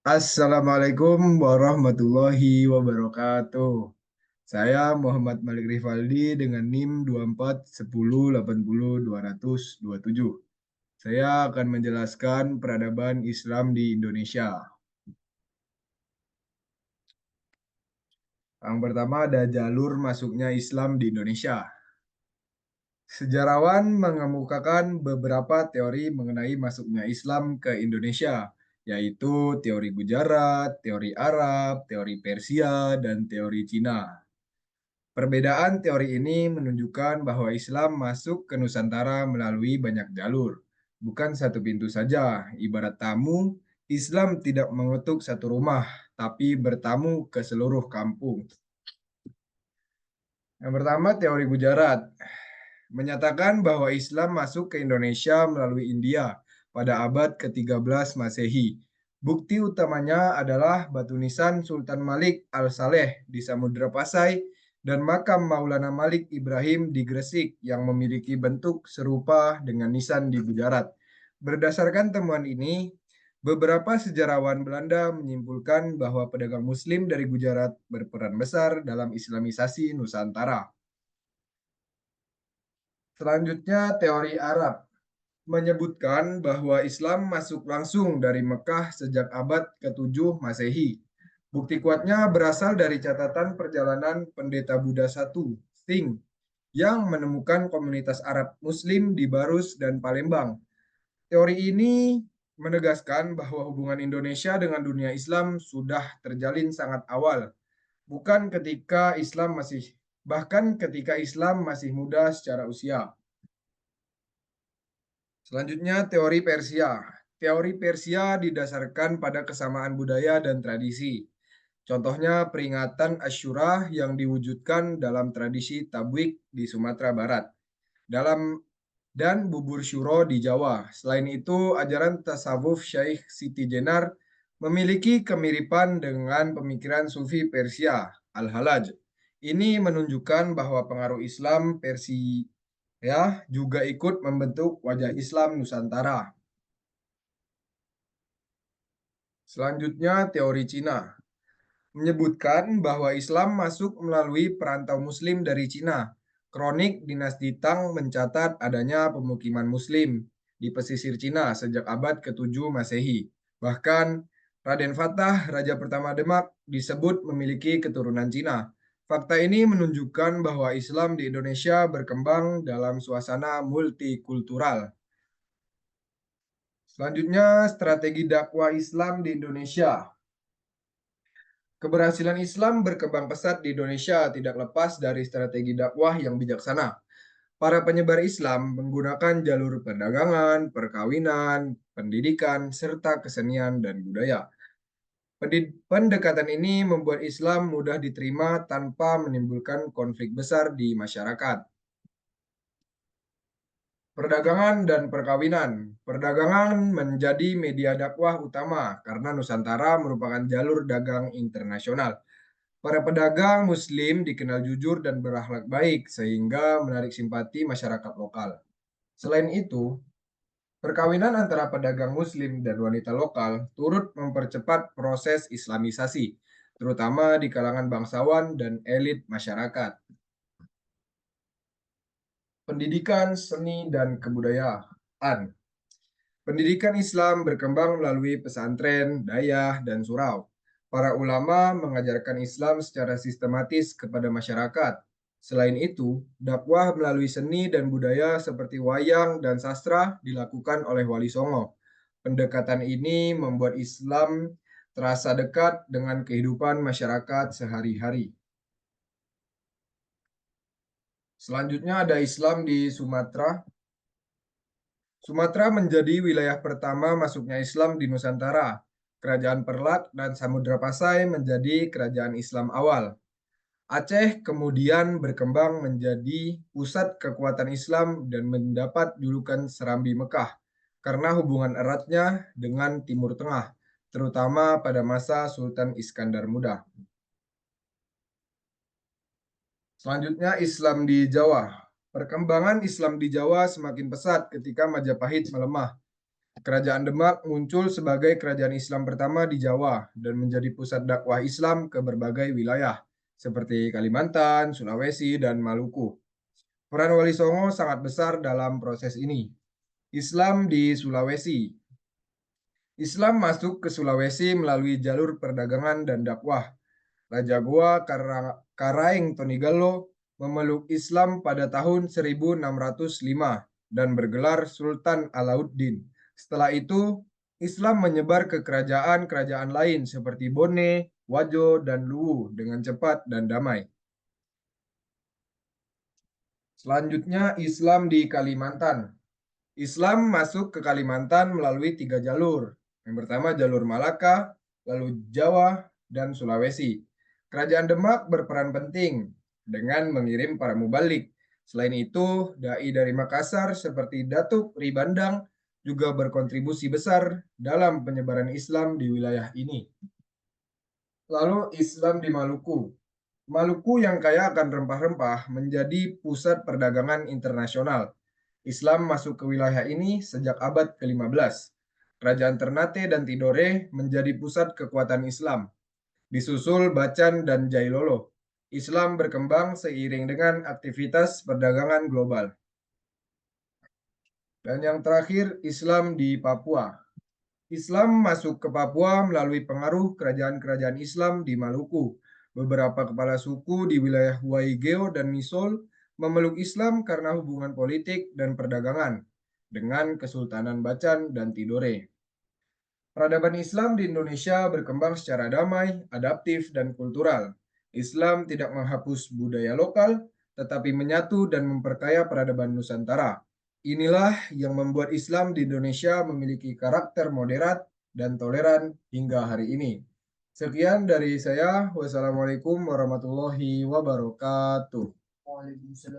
Assalamualaikum warahmatullahi wabarakatuh. Saya Muhammad Malik Rifaldi dengan NIM 2410802027. Saya akan menjelaskan peradaban Islam di Indonesia. Yang pertama ada jalur masuknya Islam di Indonesia. Sejarawan mengemukakan beberapa teori mengenai masuknya Islam ke Indonesia, yaitu teori Gujarat, teori Arab, teori Persia, dan teori Cina. Perbedaan teori ini menunjukkan bahwa Islam masuk ke Nusantara melalui banyak jalur, bukan satu pintu saja. Ibarat tamu, Islam tidak mengetuk satu rumah, tapi bertamu ke seluruh kampung. Yang pertama, teori Gujarat menyatakan bahwa Islam masuk ke Indonesia melalui India pada abad ke-13 Masehi. Bukti utamanya adalah batu nisan Sultan Malik Al-Saleh di Samudra Pasai dan makam Maulana Malik Ibrahim di Gresik yang memiliki bentuk serupa dengan nisan di Gujarat. Berdasarkan temuan ini, beberapa sejarawan Belanda menyimpulkan bahwa pedagang Muslim dari Gujarat berperan besar dalam Islamisasi Nusantara. Selanjutnya, teori Arab menyebutkan bahwa Islam masuk langsung dari Mekah sejak abad ke-7 Masehi. Bukti kuatnya berasal dari catatan perjalanan pendeta Buddha I, Singh, yang menemukan komunitas Arab Muslim di Barus dan Palembang. Teori ini menegaskan bahwa hubungan Indonesia dengan dunia Islam sudah terjalin sangat awal, bukan ketika Islam masih bahkan ketika Islam masih muda secara usia. Selanjutnya, teori Persia. Teori Persia didasarkan pada kesamaan budaya dan tradisi. Contohnya peringatan Asyura yang diwujudkan dalam tradisi Tabwik di Sumatera Barat dalam dan bubur syuro di Jawa. Selain itu, ajaran tasawuf Syekh Siti Jenar memiliki kemiripan dengan pemikiran Sufi Persia, Al-Halaj. Ini menunjukkan bahwa pengaruh Islam Persia juga ikut membentuk wajah Islam Nusantara. Selanjutnya, teori Cina menyebutkan bahwa Islam masuk melalui perantau Muslim dari Cina. Kronik Dinasti Tang mencatat adanya pemukiman Muslim di pesisir Cina sejak abad ke-7 Masehi. Bahkan Raden Fatah, Raja pertama Demak, disebut memiliki keturunan Cina. Fakta ini menunjukkan bahwa Islam di Indonesia berkembang dalam suasana multikultural. Selanjutnya, strategi dakwah Islam di Indonesia. Keberhasilan Islam berkembang pesat di Indonesia tidak lepas dari strategi dakwah yang bijaksana. Para penyebar Islam menggunakan jalur perdagangan, perkawinan, pendidikan, serta kesenian dan budaya. Pendekatan ini membuat Islam mudah diterima tanpa menimbulkan konflik besar di masyarakat. Perdagangan dan perkawinan. Perdagangan menjadi media dakwah utama karena Nusantara merupakan jalur dagang internasional. Para pedagang Muslim dikenal jujur dan berakhlak baik sehingga menarik simpati masyarakat lokal. Selain itu, perkawinan antara pedagang Muslim dan wanita lokal turut mempercepat proses Islamisasi, terutama di kalangan bangsawan dan elit masyarakat. Pendidikan, seni, dan kebudayaan. Pendidikan Islam berkembang melalui pesantren, dayah, dan surau. Para ulama mengajarkan Islam secara sistematis kepada masyarakat. Selain itu, dakwah melalui seni dan budaya seperti wayang dan sastra dilakukan oleh Wali Songo. Pendekatan ini membuat Islam terasa dekat dengan kehidupan masyarakat sehari-hari. Selanjutnya ada Islam di Sumatera. Sumatera menjadi wilayah pertama masuknya Islam di Nusantara. Kerajaan Perlak dan Samudra Pasai menjadi kerajaan Islam awal. Aceh kemudian berkembang menjadi pusat kekuatan Islam dan mendapat julukan Serambi Mekah karena hubungan eratnya dengan Timur Tengah, terutama pada masa Sultan Iskandar Muda. Selanjutnya Islam di Jawa. Perkembangan Islam di Jawa semakin pesat ketika Majapahit melemah. Kerajaan Demak muncul sebagai kerajaan Islam pertama di Jawa dan menjadi pusat dakwah Islam ke berbagai wilayah seperti Kalimantan, Sulawesi, dan Maluku. Peran Wali Songo sangat besar dalam proses ini. Islam di Sulawesi. Islam masuk ke Sulawesi melalui jalur perdagangan dan dakwah. Raja Goa Karaeng Tonigalo memeluk Islam pada tahun 1605 dan bergelar Sultan Alauddin. Setelah itu, Islam menyebar ke kerajaan-kerajaan lain seperti Bone, Wajo, dan Luwu dengan cepat dan damai. Selanjutnya, Islam di Kalimantan. Islam masuk ke Kalimantan melalui 3 jalur. Yang pertama jalur Malaka, lalu Jawa, dan Sulawesi. Kerajaan Demak berperan penting dengan mengirim para mubalik. Selain itu, dai dari Makassar seperti Datuk Ribandang juga berkontribusi besar dalam penyebaran Islam di wilayah ini. Lalu Islam di Maluku. Maluku yang kaya akan rempah-rempah menjadi pusat perdagangan internasional. Islam masuk ke wilayah ini sejak abad ke-15. Kerajaan Ternate dan Tidore menjadi pusat kekuatan Islam. Disusul Bacan dan Jailolo. Islam berkembang seiring dengan aktivitas perdagangan global. Dan yang terakhir, Islam di Papua. Islam masuk ke Papua melalui pengaruh kerajaan-kerajaan Islam di Maluku. Beberapa kepala suku di wilayah Waigeo dan Misol memeluk Islam karena hubungan politik dan perdagangan dengan Kesultanan Bacan dan Tidore. Peradaban Islam di Indonesia berkembang secara damai, adaptif, dan kultural. Islam tidak menghapus budaya lokal, tetapi menyatu dan memperkaya peradaban Nusantara. Inilah yang membuat Islam di Indonesia memiliki karakter moderat dan toleran hingga hari ini. Sekian dari saya. Wassalamualaikum warahmatullahi wabarakatuh.